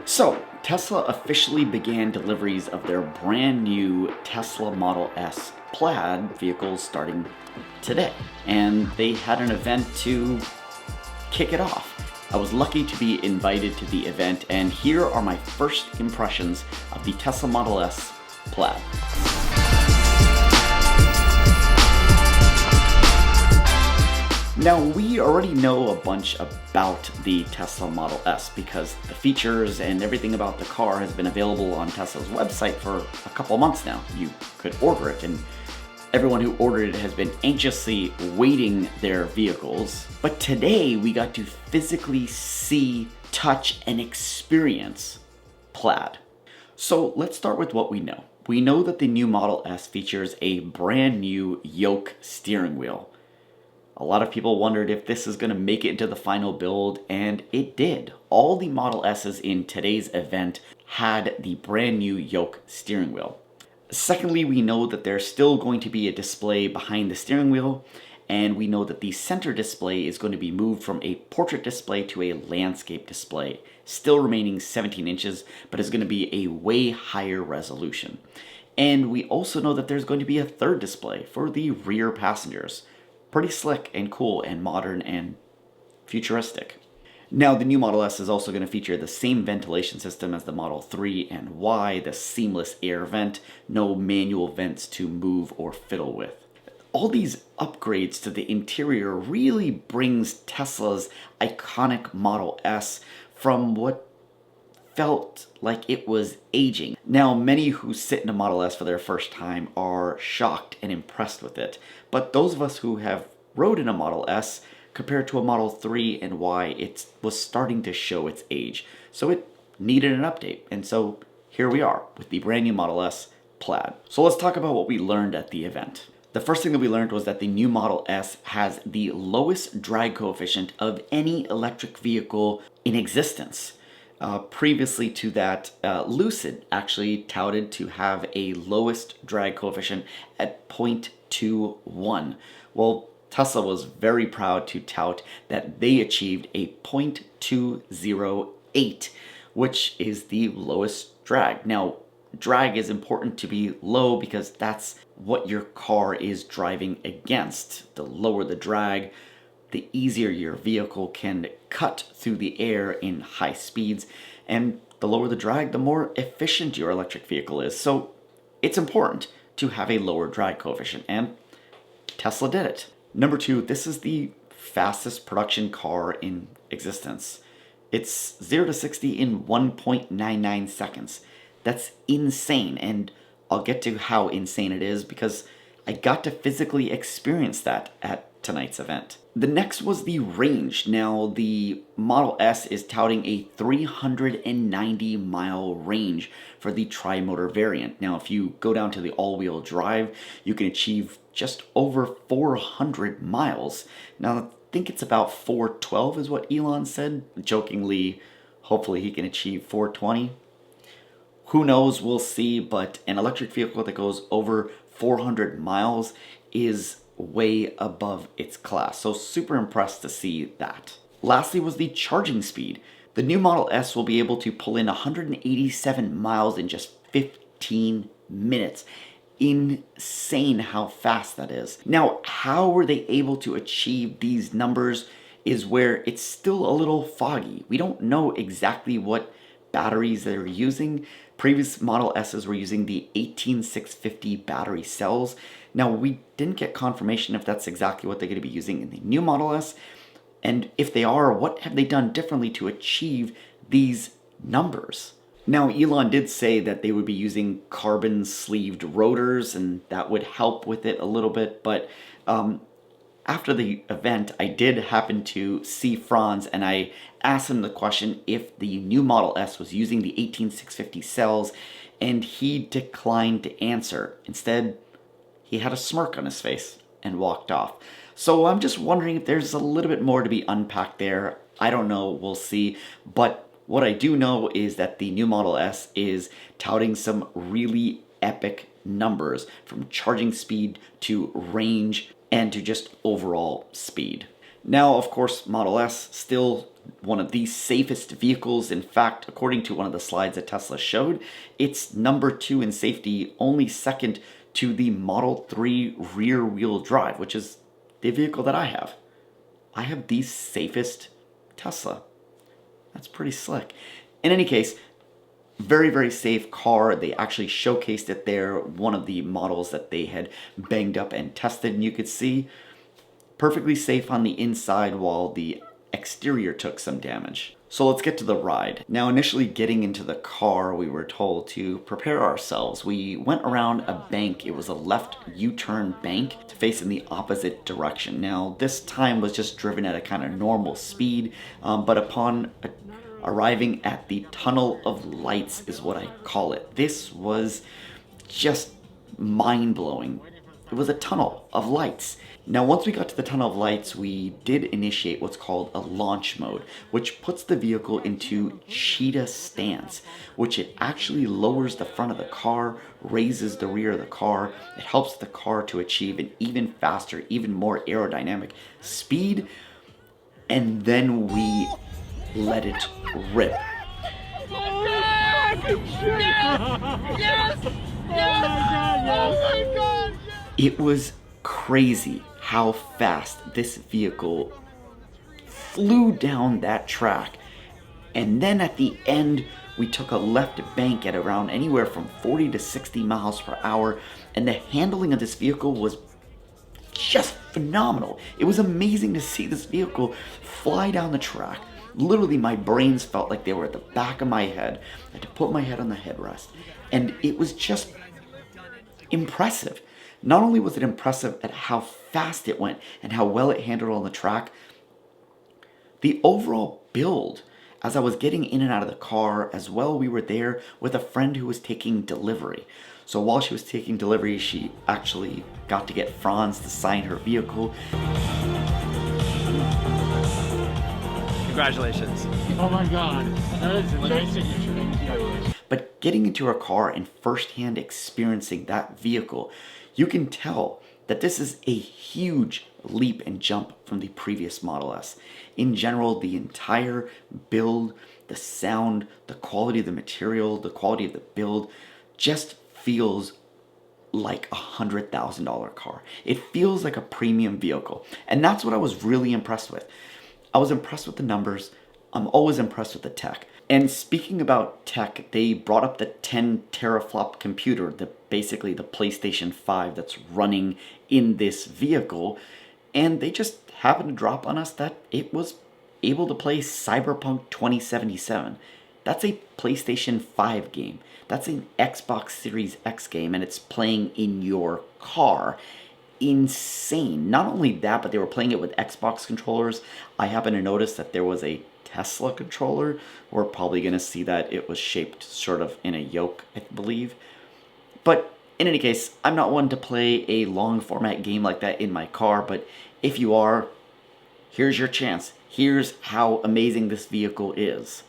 So, Tesla officially began deliveries of their brand new Tesla Model S Plaid vehicles starting today. And they had an event to kick it off. I was lucky to be invited to the event, and here are my first impressions of the Tesla Model S Plaid. Now, we already know a bunch about the Tesla Model S because the features and everything about the car has been available on Tesla's website for a couple months now. You could order it, and everyone who ordered it has been anxiously waiting their vehicles. But today, we got to physically see, touch, and experience Plaid. So let's start with what we know. We know that the new Model S features a brand new yoke steering wheel. A lot of people wondered if this is going to make it into the final build, and it did. All the Model S's in today's event had the brand new yoke steering wheel. Secondly, we know that there's still going to be a display behind the steering wheel, and we know that the center display is going to be moved from a portrait display to a landscape display, still remaining 17 inches, but is going to be a way higher resolution. And we also know that there's going to be a third display for the rear passengers. Pretty slick and cool and modern and futuristic. Now, the new Model S is also going to feature the same ventilation system as the Model 3 and Y, the seamless air vent, no manual vents to move or fiddle with. All these upgrades to the interior really brings Tesla's iconic Model S from what felt like it was aging. Now, many who sit in a Model S for their first time are shocked and impressed with it, but those of us who have rode in a Model S, compared to a Model 3 and Y, it was starting to show its age. So it needed an update, and so here we are with the brand new Model S Plaid. So let's talk about what we learned at the event. The first thing that we learned was that the new Model S has the lowest drag coefficient of any electric vehicle in existence. Previously to that, Lucid actually touted to have a lowest drag coefficient at 0.21. Well, Tesla was very proud to tout that they achieved a 0.208, which is the lowest drag. Now, drag is important to be low because that's what your car is driving against. The lower the drag, the easier your vehicle can cut through the air in high speeds, and the lower the drag, the more efficient your electric vehicle is. So it's important to have a lower drag coefficient, and Tesla did it. Number two, this is the fastest production car in existence. It's 0 to 60 in 1.99 seconds. That's insane, and I'll get to how insane it is because I got to physically experience that at tonight's event. The next was the range. Now, the Model S is touting a 390-mile range for the tri-motor variant. Now, if you go down to the all-wheel drive, you can achieve just over 400 miles. Now, I think it's about 412 is what Elon said. Jokingly, hopefully he can achieve 420. Who knows, we'll see, but an electric vehicle that goes over 400 miles is way above its class. So super impressed to see that. Lastly was the charging speed. The new Model S will be able to pull in 187 miles in just 15 minutes. Insane how fast that is. Now, how were they able to achieve these numbers is where it's still a little foggy. We don't know exactly what batteries they're using. Previous Model S's were using the 18650 battery cells. Now, we didn't get confirmation if that's exactly what they're going to be using in the new Model S. And if they are, what have they done differently to achieve these numbers? Now, Elon did say that they would be using carbon sleeved rotors, and that would help with it a little bit. But after the event, I did happen to see Franz, and I asked him the question if the new Model S was using the 18650 cells, and he declined to answer. Instead, he had a smirk on his face and walked off. So I'm just wondering if there's a little bit more to be unpacked there. I don't know, we'll see. But what I do know is that the new Model S is touting some really epic numbers, from charging speed to range and to just overall speed. Now, of course, Model S still one of the safest vehicles. In fact, according to one of the slides that Tesla showed, it's number 2 in safety, only second to the Model 3 rear-wheel drive, which is the vehicle that I have. I have the safest Tesla. That's pretty slick. In any case, very, very safe car. They actually showcased it there, one of the models that they had banged up and tested, and you could see perfectly safe on the inside while the exterior took some damage. So let's get to the ride. Now, initially getting into the car, we were told to prepare ourselves. We went around a bank. It was a left U-turn bank to face in the opposite direction. Now, this time was just driven at a kind of normal speed, but upon arriving at the tunnel of lights is what I call it. This was just mind-blowing. It was a tunnel of lights. Now, once we got to the tunnel of lights, we did initiate what's called a launch mode, which puts the vehicle into cheetah stance, which it actually lowers the front of the car, raises the rear of the car. It helps the car to achieve an even faster, even more aerodynamic speed, and then we let it rip. Yes! Oh my God! It was crazy how fast this vehicle flew down that track. And then at the end, we took a left bank at around anywhere from 40 to 60 miles per hour. And the handling of this vehicle was just phenomenal. It was amazing to see this vehicle fly down the track. Literally, my brains felt like they were at the back of my head. I had to put my head on the headrest. And it was just impressive. Not only was it impressive at how fast it went and how well it handled on the track, the overall build, as I was getting in and out of the car, as well, we were there with a friend who was taking delivery. So while she was taking delivery, she actually got to get Franz to sign her vehicle. Congratulations. Oh my God, that is a nice signature. But getting into her car and firsthand experiencing that vehicle, you can tell that this is a huge leap and jump from the previous Model S. In general, the entire build, the sound, the quality of the material, the quality of the build just feels like $100,000 car. It feels like a premium vehicle. And that's what I was really impressed with. I was impressed with the numbers. I'm always impressed with the tech. And speaking about tech, they brought up the 10 teraflop computer, basically the PlayStation 5 that's running in this vehicle. And they just happened to drop on us that it was able to play Cyberpunk 2077. That's a PlayStation 5 game. That's an Xbox Series X game, and it's playing in your car. Insane. Not only that, but they were playing it with Xbox controllers. I happen to notice that there was a Tesla controller. We're probably going to see that it was shaped sort of in a yoke, I believe. But in any case, I'm not one to play a long format game like that in my car, but if you are, here's your chance. Here's how amazing this vehicle is.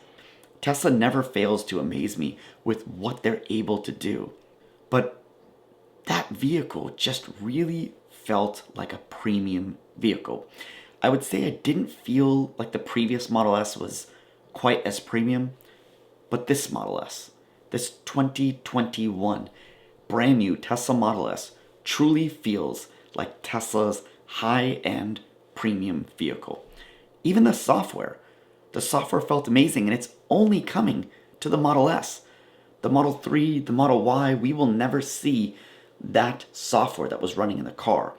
Tesla never fails to amaze me with what they're able to do. But that vehicle just really felt like a premium vehicle. I would say I didn't feel like the previous Model S was quite as premium, but this Model S, this 2021 brand new Tesla Model S, truly feels like Tesla's high-end premium vehicle. Even the software felt amazing, and it's only coming to the Model S. The Model 3, the Model Y, we will never see that software that was running in the car.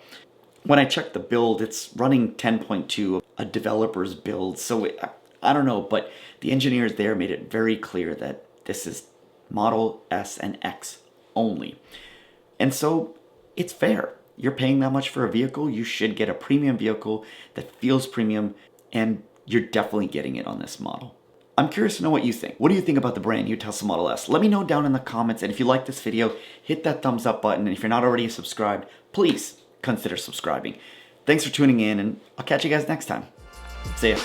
When I checked the build, it's running 10.2, a developer's build, so I don't know, but the engineers there made it very clear that this is Model S and X only. And so it's fair. You're paying that much for a vehicle, you should get a premium vehicle that feels premium, and you're definitely getting it on this model. I'm curious to know what you think. What do you think about the brand new Tesla Model S? Let me know down in the comments, and if you like this video, hit that thumbs up button, and if you're not already subscribed, please consider subscribing. Thanks for tuning in, and I'll catch you guys next time. See ya.